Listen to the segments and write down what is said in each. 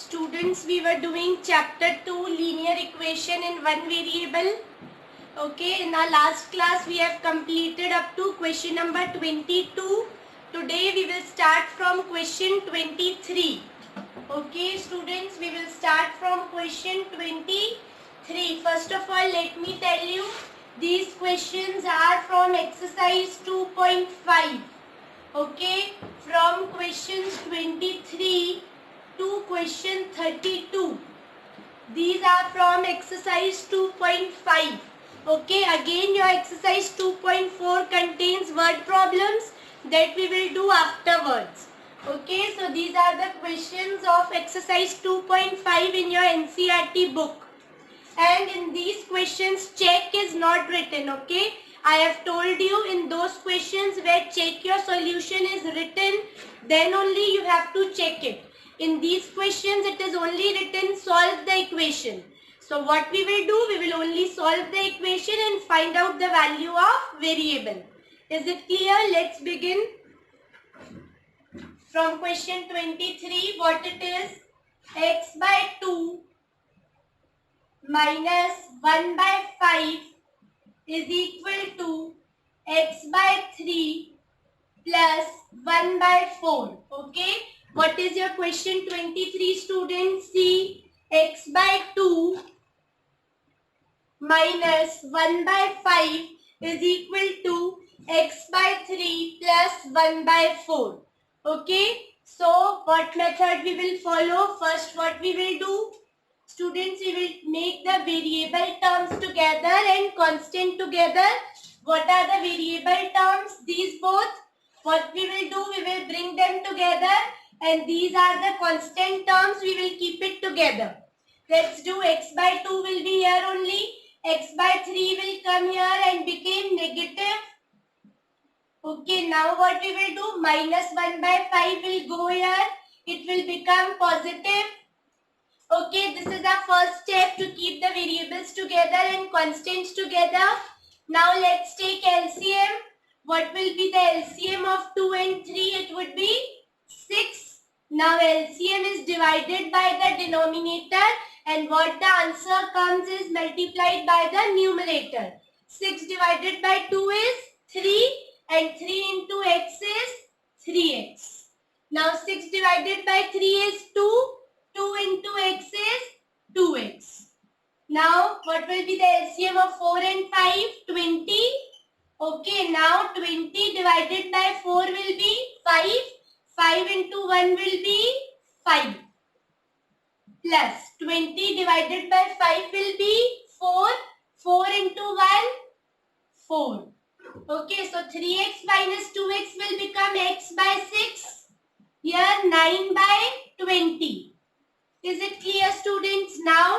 Students, we were doing chapter 2 linear equation in one variable. Okay, in our last class we have completed up to question number 22. Today we will start from question 23. Okay students, we will start from question 23. First of all, let me tell you, these questions are from exercise 2.5. Okay, from questions 23 to question 32. These are from exercise 2.5. Okay, again your exercise 2.4 contains word problems that we will do afterwards. Okay, so these are the questions of exercise 2.5 in your NCERT book. And in these questions, check is not written. Okay, I have told you, in those questions where check your solution is written, then only you have to check it. In these questions, it is only written solve the equation. So what we will do, we will only solve the equation and find out the value of variable. Is it clear? Let's begin. From question 23, what it is? X by 2 minus 1 by 5 is equal to x by 3 plus 1 by 4. Okay. What is your question 23, students? See, x by 2 minus 1 by 5 is equal to x by 3 plus 1 by 4. Okay. So, what method we will follow? First, what we will do? Students, we will make the variable terms together and constant together. What are the variable terms? These both. What we will do? We will bring them together. And these are the constant terms. We will keep it together. Let's do x by 2 will be here only. X by 3 will come here and became negative. Okay, now what we will do? Minus 1 by 5 will go here. It will become positive. Okay, this is our first step to keep the variables together and constants together. Now let's take LCM. What will be the LCM of 2 and 3? It would be 6. Now LCM is divided by the denominator, and what the answer comes is multiplied by the numerator. 6 divided by 2 is 3, and 3 into x is 3x. Now 6 divided by 3 is 2. 2 into x is 2x. Now, what will be the LCM of 4 and 5? 20. Okay, now 20 divided by 4 will be 5. 5 into 1 will be 5. Plus 20 divided by 5 will be 4. 4 into 1, 4. Okay, so 3x minus 2x will become x by 6. Here 9 by 20. Is it clear, students? Now,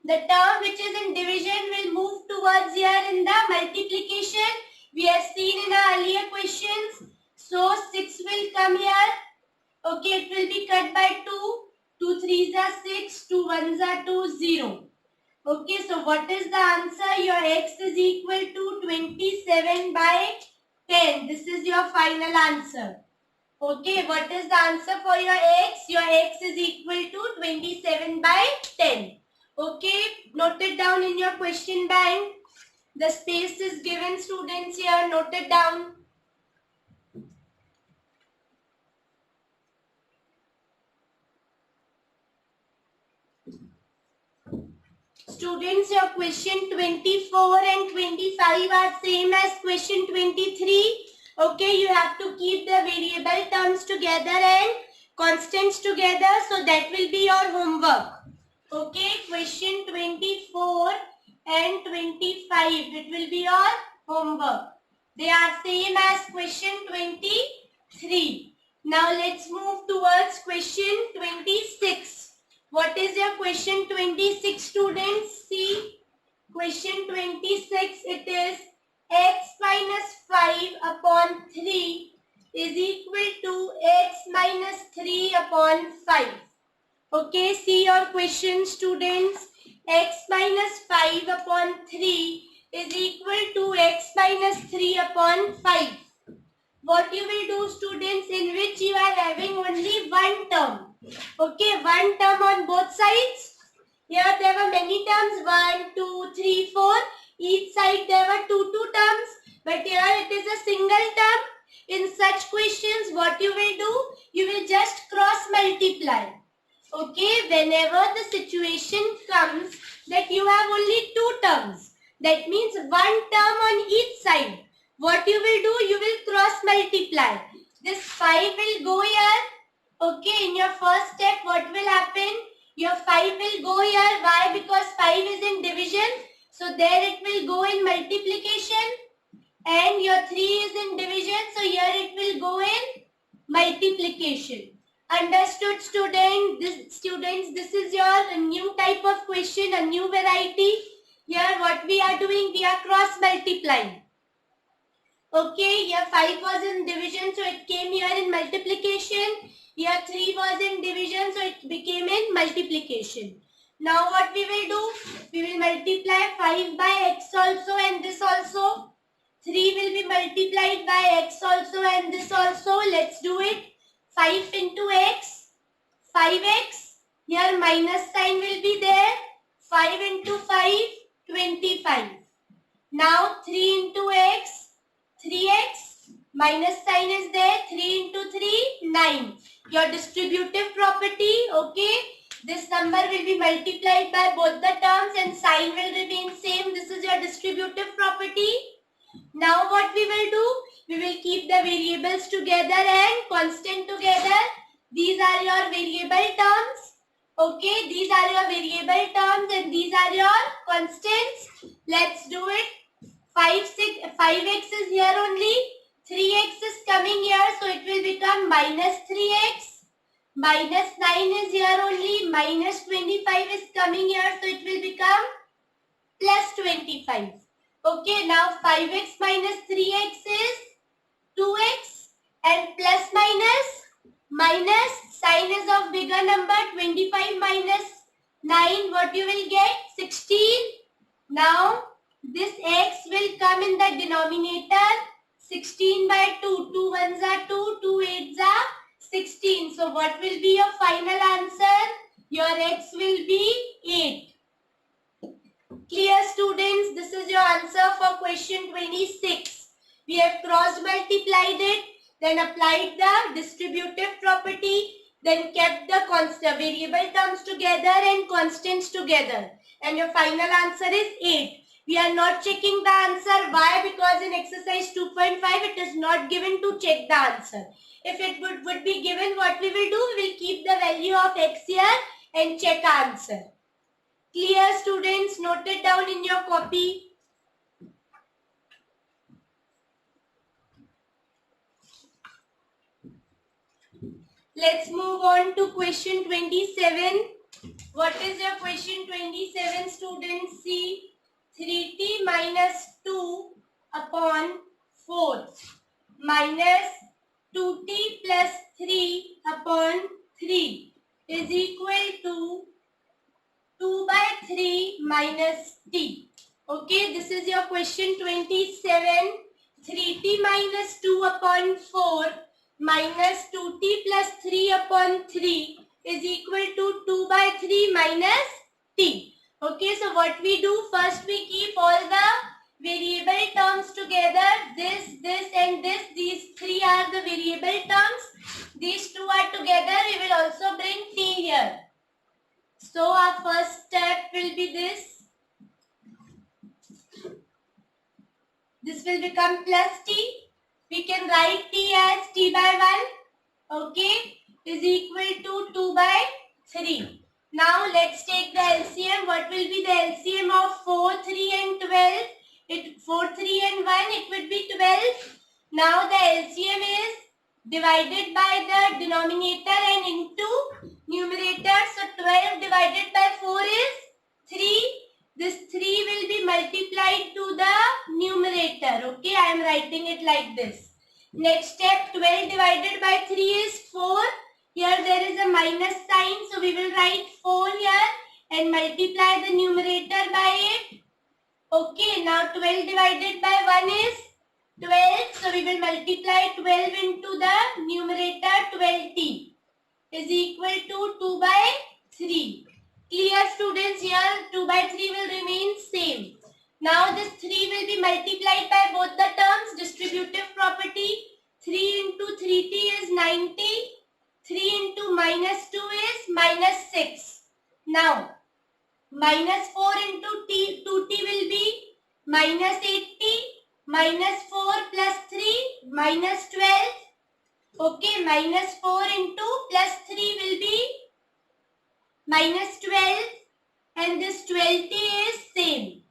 the term which is in division will move towards here in the multiplication. We have seen in our earlier questions. So, 6 will come here. Okay, it will be cut by 2. 2 3s are 6. 2 1s are 2, 0. Okay, so what is the answer? Your x is equal to 27 by 10. This is your final answer. Okay, what is the answer for your x? Your x is equal to 27 by 10. Okay, note it down in your question bank. The space is given, students, here. Note it down. Students, your question 24 and 25 are same as question 23. Okay, you have to keep the variable terms together and constants together. So that will be your homework. Okay, question 24 and 25. It will be your homework. They are same as question 23. Now let's move towards question 26. What is your question 26, students? See, question 26, it is x minus 5 upon 3 is equal to x minus 3 upon 5. Okay, see your question, students. X minus 5 upon 3 is equal to x minus 3 upon 5. What you will do, students, in which you are having only one term. Okay, one term on both sides. Here there were many terms, 1, 2, 3, 4. Each side there were two terms, but here it is a single term. In such questions, what you will do? You will just cross multiply. Okay, whenever the situation comes that you have only two terms, that means one term on each side, what you will do? You will cross multiply. This 5 will go here. Okay, in your first step, what will happen? Your 5 will go here. Why? Because 5 is in division. So there it will go in multiplication. And your 3 is in division. So here it will go in multiplication. Understood, students? This is your new type of question, a new variety. Here what we are doing? We are cross multiplying. Okay, here 5 was in division, so it came here in multiplication. Here 3 was in division, so it became in multiplication. Now what we will do? We will multiply 5 by x also and this also. 3 will be multiplied by x also and this also. Let's do it. 5 into x, 5x. Here minus sign will be there. 5 into 5, 25. Now 3 into x, 3x. Minus sign is there. 3 into 3, 9. Your distributive property, okay. This number will be multiplied by both the terms and sign will remain same. This is your distributive property. Now what we will do? We will keep the variables together and constant together. These are your variable terms. Okay, these are your variable terms and these are your constants. Let's do it. 5x is here only. 3x is coming here, so it will become minus 3x. Minus 9 is here only. Minus 25 is coming here, so it will become plus 25. Okay, now 5x minus 3x is 2x and plus minus sign is of bigger number. 25 minus 9, what you will get? 16. Now this x will come in the denominator. 16 by 2. 2 ones are 2, 2 eights are 16. So what will be your final answer? Your x will be 8. Clear, students? This is your answer for question 26. We have cross multiplied it, then applied the distributive property, then kept the constant variable terms together and constants together. And your final answer is 8. We are not checking the answer. Why? Because in exercise 2.5 it is not given to check the answer. If it would be given, what we will do? We will keep the value of x here and check answer. Clear, students? Note it down in your copy. Let's move on to question 27. What is your question 27, students? See, 3t minus 2 upon 4 minus 2t plus 3 upon 3 is equal to 2 by 3 minus t. Okay, this is your question 27. 3t minus 2 upon 4 minus 2t plus 3 upon 3 is equal to 2 by 3 minus t. Okay, so what we do? First we keep all the variable terms together. This and this. These three are the variable terms. These two are together. We will also bring t here. So our first step will be this. This will become plus t. We can write t as t by 1. Okay. Is equal to 2 by 3. Now let's take the LCM. What will be the LCM of 4, 3 and 12? 4, 3 and 1, it would be 12. Now the LCM is divided by the denominator and into numerator. So 12 divided by 4 is 3. This 3 will be multiplied to the numerator. Okay, I am writing it like this. Next step, 12 divided by 3 is 4. Here there is a minus sign, so we will write 4 here and multiply the numerator by it. Okay, now 12 divided by 1 is 12. So we will multiply 12 into the numerator 12t is equal to 2 by 3. Clear students? Here 2 by 3 will remain same. Now this 3 will be multiplied by both the terms. Distributive property. 3 into 3t is 90. 3 into minus 2 is minus 6. Now minus 4 into 2t will be minus 80. Minus 4 plus 3 minus 12. Okay, minus 4 into plus 3 will be minus 12, and this 12t is same,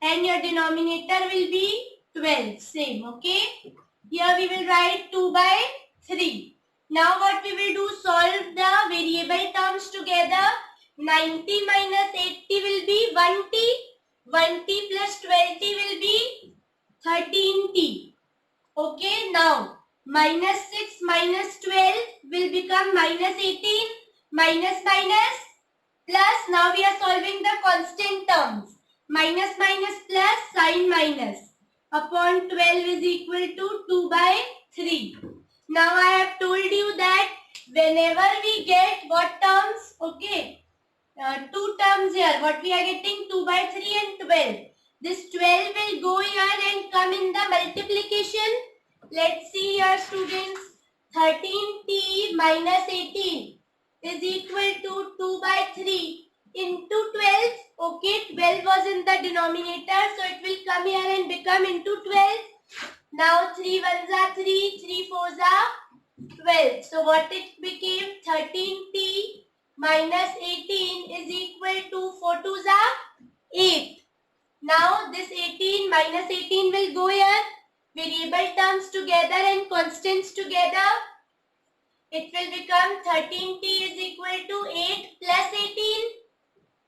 and your denominator will be 12, same. Okay, here we will write 2 by 3. Now what we will do, solve the variable terms together. 90 minus 80 will be 1t. 1t plus 12t will be 13t. Okay, now minus 6 minus 12 will become minus 18. Minus minus plus. Now we are solving the constant terms. Minus minus plus, sign minus. Upon 12 is equal to 2 by 3. Now I have told you that whenever we get what terms? Okay, two terms here. What we are getting? 2 by 3 and 12. This 12 will go here and come in the multiplication. Let's see here students. 13t minus 18 is equal to 2 by 3 into 12. Okay, 12 was in the denominator, so it will come here and become into 12. Now 3 ones are 3, 3 fours are 12. So what it became? 13t minus 18 is equal to 4 twos are 8. Now this 18 minus 18 will go here. Variable terms together and constants together. It will become 13t is equal to 8 plus 18.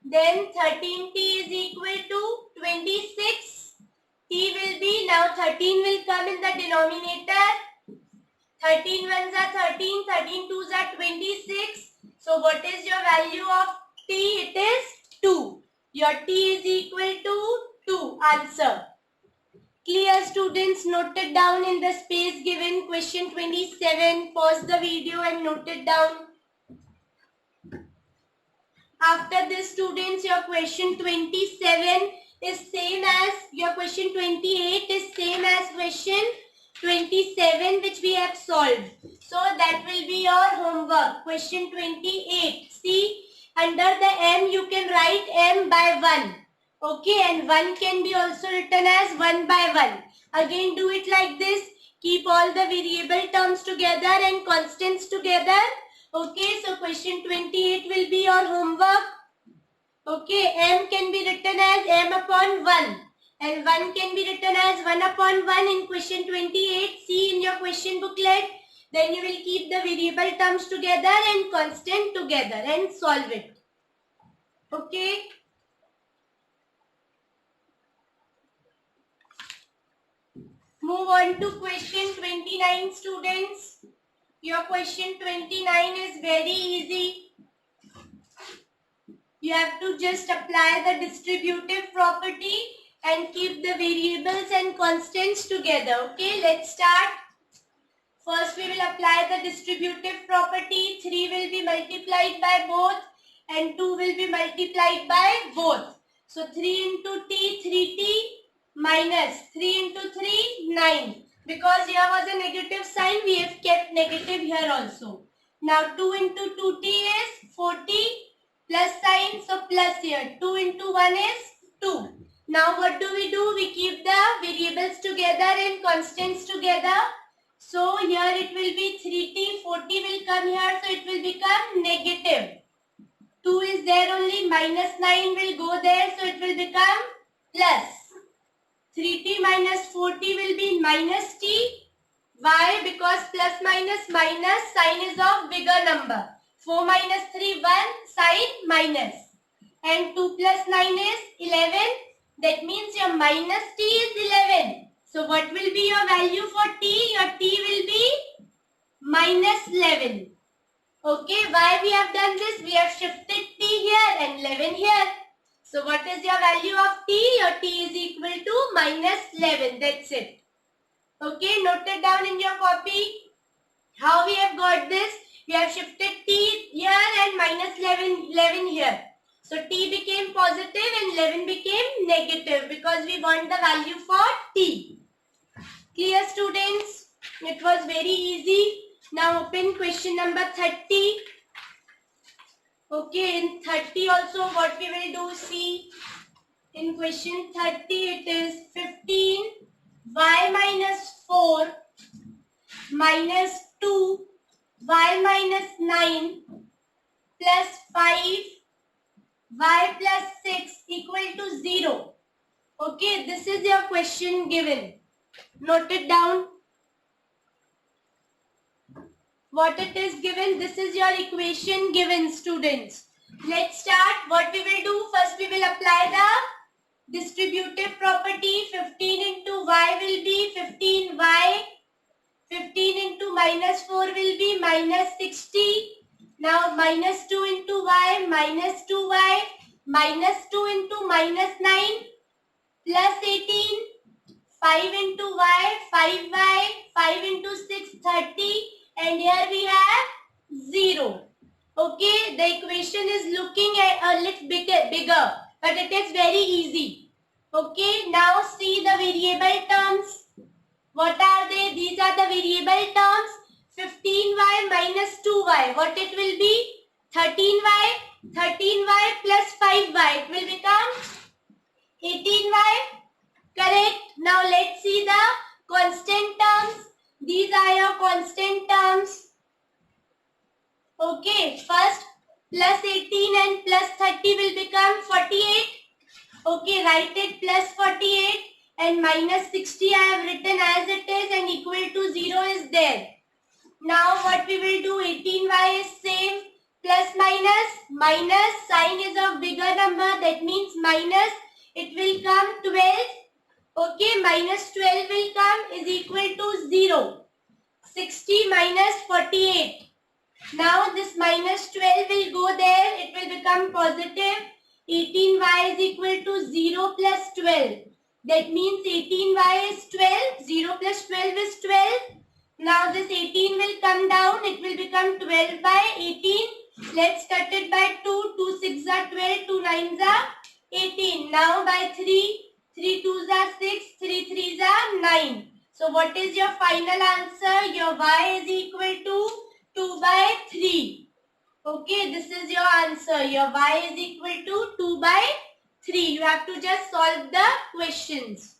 Then 13t is equal to 26. T will be, now 13 will come in the denominator. 13 ones are 13, 13 twos are 26. So what is your value of t? It is 2. Your t is equal to 2. Answer. Clear students? Note it down in the space given. Question 27. Pause the video and note it down. After this students, your question 27 is same as your question 28 is same as question 27 which we have solved. So that will be your homework. Question 28. See, under the m you can write m by 1. Okay, and 1 can be also written as 1 by 1. Again do it like this. Keep all the variable terms together and constants together. Okay, so question 28 will be your homework. Okay, m can be written as m upon 1. And 1 can be written as 1 upon 1 in question 28. See in your question booklet. Then you will keep the variable terms together and constant together and solve it. Okay. Move on to question 29 students. Your question 29 is very easy. You have to just apply the distributive property and keep the variables and constants together. Okay, let's start. First we will apply the distributive property. 3 will be multiplied by both and 2 will be multiplied by both. So 3 into t, 3t minus 3 into 3, 9. Because here was a negative sign, we have kept negative here also. Now 2 into 2t is 40 plus sign, so plus here. 2 into 1 is 2. Now what do? We keep the variables together and constants together. So here it will be 3t, 40 will come here, so it will become negative. 2 is there only, minus 9 will go there, so it will become plus. 3t minus 40 will be minus t. Why? Because plus minus minus, sign is of bigger number. 4 minus 3, 1, sign minus. And 2 plus 9 is 11. That means your minus t is 11. So what will be your value for t? Your t will be minus 11. Okay, why we have done this? We have shifted t here and 11 here. So what is your value of t? Your t is equal to minus 11. That's it. Okay, note it down in your copy. How we have got this? We have shifted t here and minus 11 here. So t became positive and 11 became negative because we want the value for t. Clear, students? It was very easy. Now open question number 30. Okay, in 30 also what we will do, see. In question 30 it is 15 y minus 4 minus 2 y minus 9 plus 5 y plus 6 equal to 0. Okay, this is your question given. Note it down. What it is given, this is your equation given, students. Let's start. What we will do, first we will apply the distributive property. 15 into y will be 15y. 15 into minus 4 will be minus 60. Now minus 2 into y, minus 2y. Minus 2 into minus 9 plus 18. 5 into y, 5y. 5 into 6, 30. And here we have 0. Okay, the equation is looking a little bigger, but it is very easy. Okay, now see the variable terms. What are they? These are the variable terms. 15y minus 2y. What it will be? 13y. 13y plus 5y. It will become 18y. Correct. Now let's see the constant terms. These are your constant terms. Okay, first plus 18 and plus 30 will become 48. Okay, write it plus 48 and minus 60 I have written as it is and equal to 0 is there. Now what we will do, 18y is same, plus minus, minus sign is of bigger number, that means minus, it will come 12. Okay, minus 12 will come is equal to 0. 60 minus 48. Now this minus 12 will go there. It will become positive. 18y is equal to 0 plus 12. That means 18y is 12. 0 plus 12 is 12. Now this 18 will come down. It will become 12 by 18. Let's cut it by 2. 2 6 are 12. 2 9s are 18. Now by 3. 3 2s are 6, 3 3s are 9. So what is your final answer? Your y is equal to 2 by 3. Okay, this is your answer. Your y is equal to 2 by 3. You have to just solve the questions.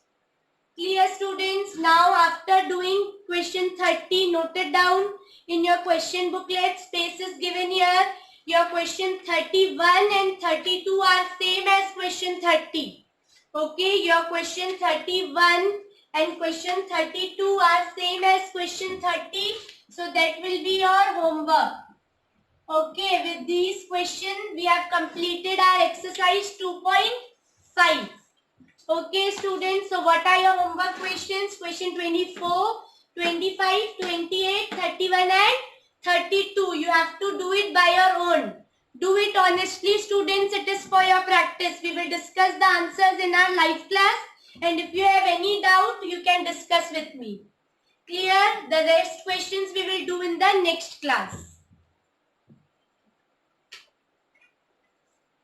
Clear, students? Now after doing question 30, note it down in your question booklet. Space is given here. Your question 31 and 32 are same as question 30. Okay, your question 31 and question 32 are same as question 30. So that will be your homework. Okay, with these questions, we have completed our exercise 2.5. Okay, students, so what are your homework questions? Question 24, 25, 28, 31 and 32. You have to do it by your own. Do it honestly, students. It is for your practice. We will discuss the answers in our live class. And if you have any doubt, you can discuss with me. Clear? The rest questions we will do in the next class.